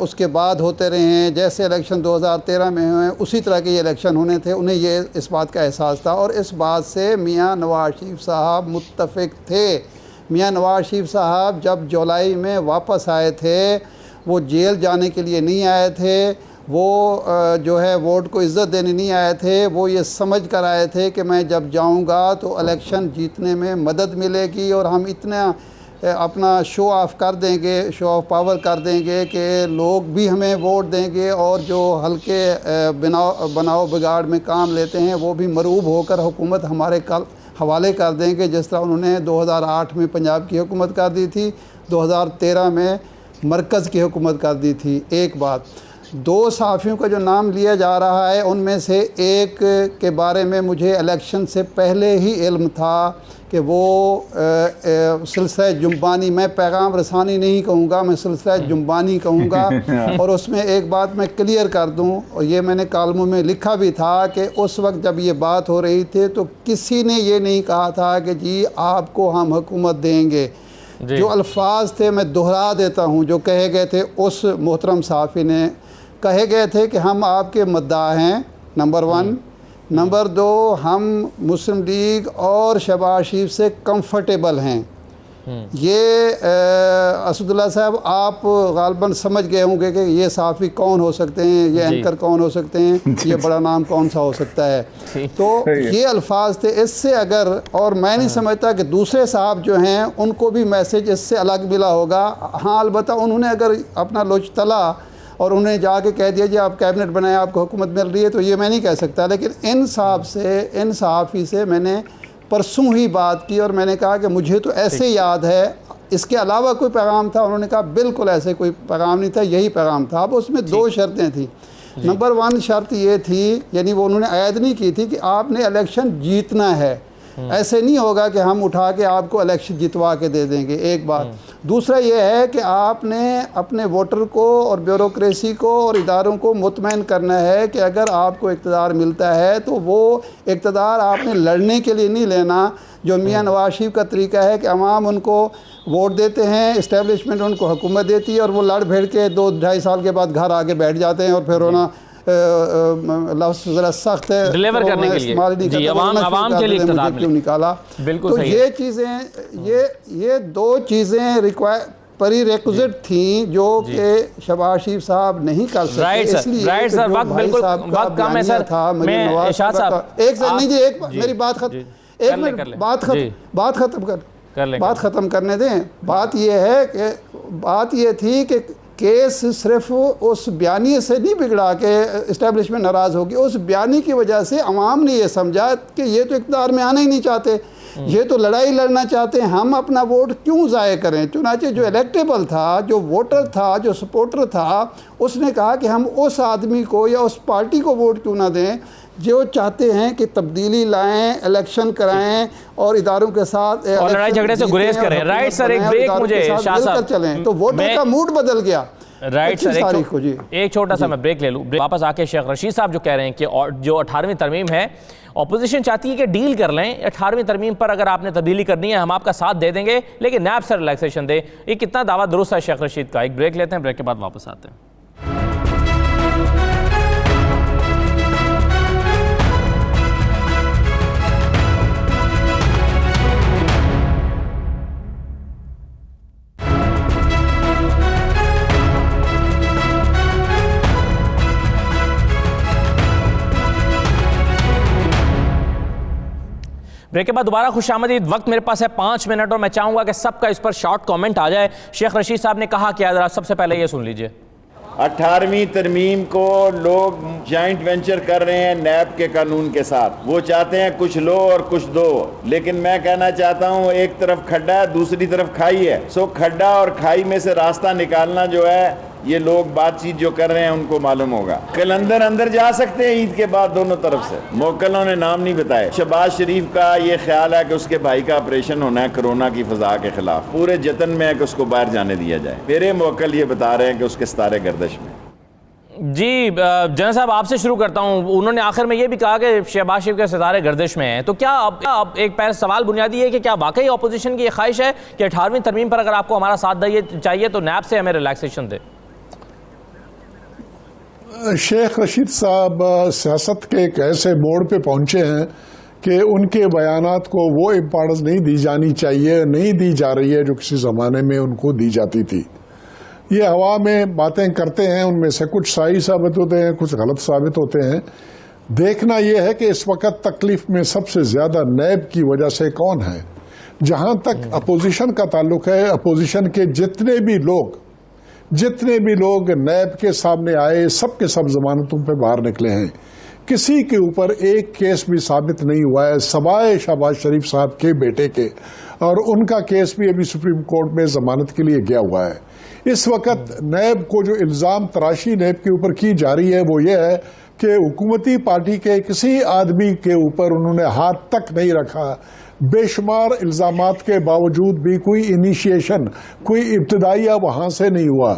उसके बाद होते रहे हैं, जैसे इलेक्शन 2013 में हुए, उसी तरह के ये इलेक्शन होने थे। उन्हें ये इस बात का एहसास था, और इस बात से मियाँ नवाज शरीफ साहब मुत्तफ़िक थे। मियाँ नवाज शरीफ साहब जब जुलाई में वापस आए थे, वो जेल जाने के लिए नहीं आए थे, वो जो है वोट को इज़्ज़त देने नहीं आए थे। वो ये समझ कर आए थे कि मैं जब जाऊंगा तो इलेक्शन जीतने में मदद मिलेगी, और हम इतना अपना शो ऑफ कर देंगे, शो ऑफ पावर कर देंगे कि लोग भी हमें वोट देंगे, और जो हल्के बनाओ बिगाड़ में काम लेते हैं वो भी मरूब होकर हुकूमत हमारे कल हवाले कर देंगे, जिस तरह उन्होंने 2008 में पंजाब की हुकूमत कर दी थी, 2013 में मरकज़ की हुकूमत कर दी थी। एक बात, दो सहाफ़ियों का जो नाम लिया जा रहा है, उनमें से एक के बारे में मुझे इलेक्शन से पहले ही इल्म था कि वो सिलसिला जुम्बानी, मैं पैगाम रसानी नहीं कहूँगा, मैं सिलसिला जुम्बानी कहूँगा। और उसमें एक बात मैं क्लियर कर दूँ, और ये मैंने कालमों में लिखा भी था कि उस वक्त जब ये बात हो रही थी तो किसी ने ये नहीं कहा था कि जी आपको हम हुकूमत देंगे। जो अल्फाज थे मैं दोहरा देता हूँ जो कहे गए थे उस मोहतरम सहाफ़ी ने, कहे गए थे कि हम आपके मद्दाह हैं, नंबर 1। नंबर 2, हम मुस्लिम लीग और शहबाज शरीफ से कंफर्टेबल हैं। ये असदुल्ला साहब आप गालबन समझ गए होंगे कि ये सहाफ़ी कौन हो सकते हैं, ये एंकर कौन हो सकते हैं, ये बड़ा नाम कौन सा हो सकता है। तो ये अल्फाज थे। इससे अगर, और मैं नहीं समझता कि दूसरे साहब जो हैं उनको भी मैसेज इससे अलग मिला होगा। हाँ, अलबत्ता उन्होंने अगर अपना लोच तला और उन्हें जाके कह दिया जी आप कैबिनेट बनाए, आपको हुकूमत मिल रही है, तो ये मैं नहीं कह सकता। लेकिन इन साहब से, इन सहाफ़ी से मैंने परसों ही बात की, और मैंने कहा कि मुझे तो ऐसे याद है, इसके अलावा कोई पैगाम था? उन्होंने कहा बिल्कुल ऐसे कोई पैगाम नहीं था, यही पैगाम था। अब उसमें 2 शर्तें थी। नंबर 1 शर्त ये थी, यानी वो उन्होंने ऐद नहीं की थी कि आपने इलेक्शन जीतना है, ऐसे नहीं होगा कि हम उठा के आपको इलेक्शन जितवा के दे देंगे। एक बात। दूसरा ये है कि आपने अपने वोटर को और ब्यूरोक्रेसी को और इदारों को मुतमईन करना है कि अगर आपको इक़्तिदार मिलता है तो वो इक़्तिदार आपने लड़ने के लिए नहीं लेना, जो मियाँ नवाज शरीफ का तरीका है कि अवाम उनको वोट देते हैं, इस्टेब्लिशमेंट उनको हुकूमत देती है, और वो लड़ भिड़ के 2-2.5 साल के बाद घर आके बैठ जाते हैं, और फिर होना लफ्ज़ ज़रा सख्त है डिलीवर करने के लिए जी, अवाम के लिए इक़्तिदार क्यों निकाला। बिल्कुल तो सही ये चीज़ें, ये 2 चीज़ें प्रीरेक्विजिट थी जो कि शहबाज शरीफ साहब नहीं कर सकते। इसलिए राइट सर, वक्त बिल्कुल वक्त कम है सर। मैं इरशाद साहब एक सेकंड नहीं जी, एक मेरी बात खत्म, एक मिनट बात ख़त्म करने दें। बात ये थी कि केस सिर्फ उस बयानी से नहीं बिगड़ा कि इस्टेब्लिशमेंट नाराज़ होगी, उस बयानी की वजह से अवाम ने ये समझा कि ये तो इक़्तिदार में आना ही नहीं चाहते, ये तो लड़ाई लड़ना चाहते हैं, हम अपना वोट क्यों ज़ाय करें। चुनाचे जो इलेक्टेबल था, जो वोटर था, जो सपोर्टर था, उसने कहा कि हम उस आदमी को या उस पार्टी को वोट क्यों ना दें जो चाहते हैं कि तब्दीली लाएं, इलेक्शन कराएं और इदारों के साथ और लड़ाई झगड़े से गुरेज करें। राइट सर, एक ब्रेक मुझे शाह साहब चलें, तो वोटर का मूड बदल गया। राइट सर, एक छोटा सा मैं ब्रेक ले लूँ। वापस आके शेख रशीद साहब जो कह रहे हैं कि जो 18वीं तरमीम है, ऑपोजिशन चाहती है कि डील कर लें, 18वीं तरमीम पर अगर आपने तब्दीली करनी है हम आपका साथ दे देंगे, लेकिन नैब से रिलैक्सेशन दे। ये कितना दावा दुरुस्त है शेख रशीद का? एक ब्रेक लेते हैं, ब्रेक के बाद वापस आते हैं। ब्रेक के बाद दोबारा खुशामदीद। वक्त मेरे पास है 5 मिनट और मैं चाहूंगा कि सबका इस पर शॉर्ट कमेंट आ जाए। शेख रशीद साहब ने कहा क्या, जरा सबसे पहले ये सुन लीजिए। 18वीं तरमीम को लोग जॉइंट वेंचर कर रहे हैं नैब के कानून के साथ। वो चाहते हैं कुछ लो और कुछ दो, लेकिन मैं कहना चाहता हूँ एक तरफ खड्डा है, दूसरी तरफ खाई है। सो खड्डा और खाई में से रास्ता निकालना जो है, ये लोग बातचीत जो कर रहे हैं उनको मालूम होगा। कलंदर अंदर जा सकते हैं ईद के बाद दोनों तरफ से। मोकलों ने नाम नहीं बताए। शहबाज शरीफ का ये ख्याल है कि उसके भाई का ऑपरेशन होना है कोरोना की फजा के खिलाफ, पूरे जतन में है कि उसको बाहर जाने दिया जाए। मेरे मोकल ये बता रहे हैं कि उसके सितारे गर्दिश में। जी जनरल साहब, आपसे शुरू करता हूं। उन्होंने आखिर में ये भी कहा कि शहबाज शरीफ के सितारे गर्दिश में हैं, तो क्या अब एक पहले सवाल बुनियादी है कि क्या वाकई अपोजिशन की ये ख्वाहिश है कि 18वीं तरमीम पर अगर आपको हमारा साथ चाहिए तो नैब से हमें रिलैक्सेशन दे? शेख रशीद साहब सियासत के एक ऐसे मोड़ पे पहुंचे हैं कि उनके बयानात को वो इम्पोर्टेंस नहीं दी जानी चाहिए, नहीं दी जा रही है जो किसी ज़माने में उनको दी जाती थी। ये हवा में बातें करते हैं, उनमें से कुछ सही साबित होते हैं, कुछ गलत साबित होते हैं। देखना यह है कि इस वक्त तकलीफ में सबसे ज़्यादा नैब की वजह से कौन है। जहां तक अपोजिशन का ताल्लुक है, अपोजिशन के जितने भी लोग नैब के सामने आए, सब के सब जमानतों पे बाहर निकले हैं। किसी के ऊपर एक केस भी साबित नहीं हुआ है सवाए शहबाज शरीफ साहब के बेटे के, और उनका केस भी अभी सुप्रीम कोर्ट में जमानत के लिए गया हुआ है। इस वक्त नैब को जो इल्जाम तराशी नैब के ऊपर की जा रही है वो ये है कि हुकूमती पार्टी के किसी आदमी के ऊपर उन्होंने हाथ तक नहीं रखा। बेशुमार इल्जामात के बावजूद भी कोई इनिशिएशन, कोई इब्तदाइया वहां से नहीं हुआ।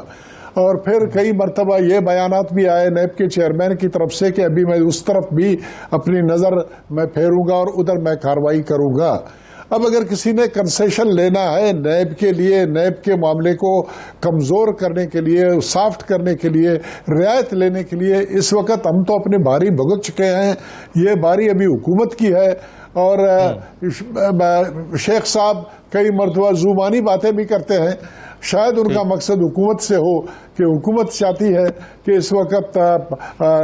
और फिर कई मरतबा ये बयानात भी आए नैब के चेयरमैन की तरफ से कि अभी मैं उस तरफ भी अपनी नज़र मैं फेरूंगा और उधर मैं कार्रवाई करूंगा। अब अगर किसी ने कंसेशन लेना है नैब के लिए, नैब के मामले को कमज़ोर करने के लिए, सॉफ्ट करने के लिए, रियायत लेने के लिए, इस वक्त हम तो अपनी बारी भुगत चुके हैं। ये बारी अभी हुकूमत की है। और शेख साहब कई मरतबा जुबानी बातें भी करते हैं। शायद उनका मकसद हुकूमत से हो कि हुकूमत चाहती है कि इस वक्त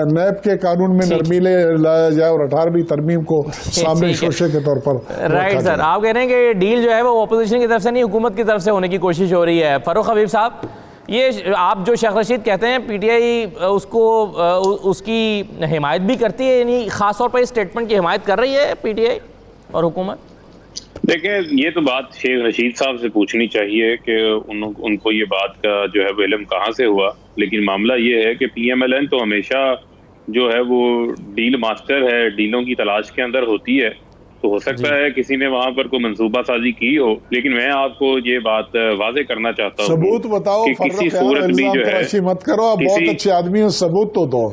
नैब के कानून में नरमी लाया जाए और 18वीं तरमीम को सामने शोशे के तौर पर। राइट सर, आप कह रहे हैं कि डील जो है वो अपोजिशन की तरफ से नहीं, हुकूमत की तरफ से होने की कोशिश हो रही है। फरूख हबीब साहब, ये आप जो शेख रशीद कहते हैं पीटीआई उसको उसकी हिमायत भी करती है, यानी खासतौर पर इस स्टेटमेंट की हिमायत कर रही है पीटीआई और हुकूमत? देखिए, ये तो बात शेख रशीद साहब से पूछनी चाहिए कि उनको ये बात का जो है वो इल्म कहाँ से हुआ। लेकिन मामला ये है कि पीएमएलएन तो हमेशा जो है वो डील मास्टर है, डीलों की तलाश के अंदर होती है। तो हो सकता है किसी ने वहां पर कोई मंसूबा साजी की हो, लेकिन मैं आपको ये बात वाजे करना चाहता हूँ, सबूत बताओ कि किसी सूरत भी जो है, मत करो, आप बहुत अच्छे आदमी हो, सबूत तो दो।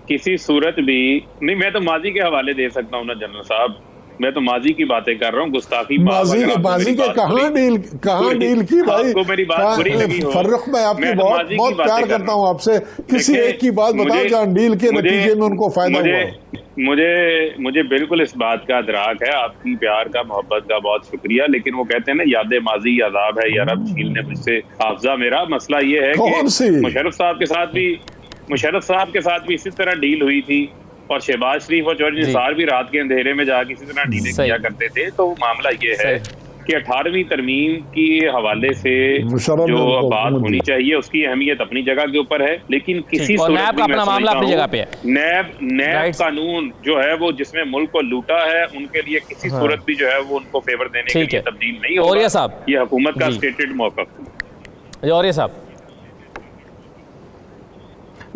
किसी सूरत भी नहीं, मैं तो माजी के हवाले दे सकता हूँ ना जनरल साहब, मैं तो माजी की बातें कर रहा हूँ। गुस्ताखी माजी के कहाँ डील की भाई? आपको मेरी बात बुरी लगी हो? फर्रुख, मैं आपकी बहुत प्यार करता हूँ आपसे। किसी एक की बात बताओ जहाँ डील के नतीजे में उनको फायदा हुआ। मुझे बिल्कुल इस बात का इदराक है, आपकी प्यार का, मोहब्बत का बहुत शुक्रिया। लेकिन वो कहते हैं ना, याद माजी अजाब है, या रब छीन ने मुझसे हाफजा। मेरा मसला ये है कि मुशर्रफ साहब के साथ भी इसी तरह डील हुई थी, और शहबाज शरीफ और चौधरी निसार भी रात के अंधेरे में जाकर इसी तरह डीलें किया करते थे। तो मामला ये है कि 18वीं तरमीम की हवाले से जो बात होनी चाहिए उसकी अहमियत अपनी जगह के ऊपर है, लेकिन किसी सूरत में मामला अपनी जगह पे है। नैब कानून जो है वो जिसमें मुल्क को लूटा है, उनके लिए किसी सूरत भी जो है वो उनको फेवर देने के लिए तब्दील नहीं होगा। ये हुकूमत का स्टेटेड मौक़िफ़ है। और ये साहब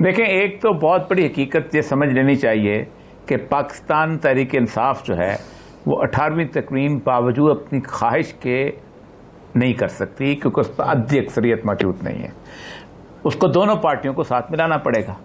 देखें, एक तो बहुत बड़ी हकीकत ये समझ लेनी चाहिए कि पाकिस्तान तहरीक इंसाफ जो है वो 18वीं तरमीम बावजूद अपनी ख्वाहिश के नहीं कर सकती, क्योंकि उस पर अद्धी अक्सरियत मौजूद नहीं है। उसको दोनों पार्टियों को साथ मिलाना पड़ेगा।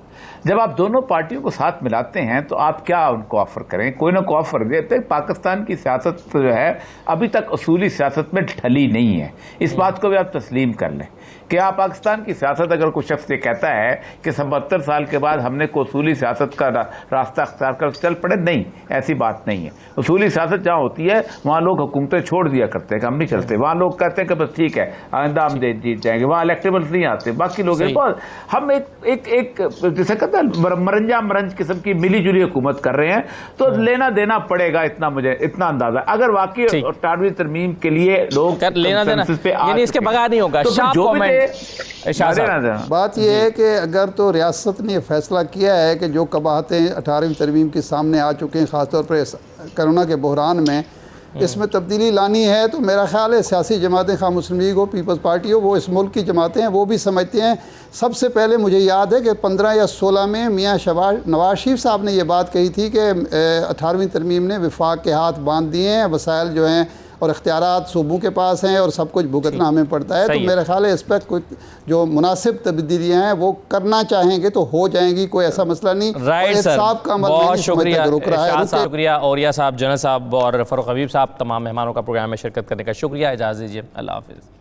जब आप दोनों पार्टियों को साथ मिलाते हैं तो आप क्या उनको ऑफर करें? कोई ना कोई ऑफर देते। पाकिस्तान की सियासत जो है अभी तक उसूली सियासत में ढली नहीं है, इस बात को भी आप तस्लीम कर लें कि आप पाकिस्तान की सियासत, अगर कोई शख्स ये कहता है कि 77 साल के बाद हमने को उसूली सियासत का रास्ता अख्तियार कर चल पड़े, नहीं, ऐसी बात नहीं है। उसूली सियासत जहाँ होती है वहाँ लोग हुकूमतें छोड़ दिया करते हैं कि हम नहीं चलते, वहाँ लोग कहते हैं कि बस ठीक है आइंदा हम जीत जाएंगे, वहाँ इलेक्टेबल्स नहीं आते, बाकी लोग हम एक जैसे कहते हैं मरंजा मरंज किस्म की मिली जुली हुकूमत कर रहे हैं। तो लेना देना पड़ेगा, इतना मुझे इतना अंदाजा। अगर वाकई 18वीं तरमीम के लिए लोग लेना देना यानी इसके बगैर नहीं होगा। बात यह है कि अगर तो रियासत ने फैसला किया है कि जो कबाहतें 18वीं तरमीम के सामने आ चुके हैं, ख़ासतौर पर कोरोना के बहरान में, इसमें तब्दीली लानी है, तो मेरा ख्याल है सियासी जमातें, खा मुस्लिम लीग हो, पीपल्स पार्टी हो, वो इस मुल्क की जमातें हैं, वो भी समझते हैं। सबसे पहले मुझे याद है कि 15 या 16 में मियाँ नवाज शरीफ साहब ने ये बात कही थी कि 18वीं तरमीम ने विफाक के हाथ बांध दिए हैं, वसाइल जो हैं और इख्तियारात सूबों के पास हैं और सब कुछ भुगतना हमें पड़ता है। तो मेरा ख्याल है इस पर कुछ जो मुनासिब तब्दीलियाँ हैं वो करना चाहेंगे तो हो जाएंगी, कोई ऐसा मसला नहीं। राइट सर, बहुत शुक्रिया। शुक्रिया औरिया साहब, जनरल साहब और फ़ारूक हबीब साहब, तमाम मेहमानों का प्रोग्राम में शिरकत करने का शुक्रिया। इजाज़त दीजिए, अल्लाह हाफ़िज़।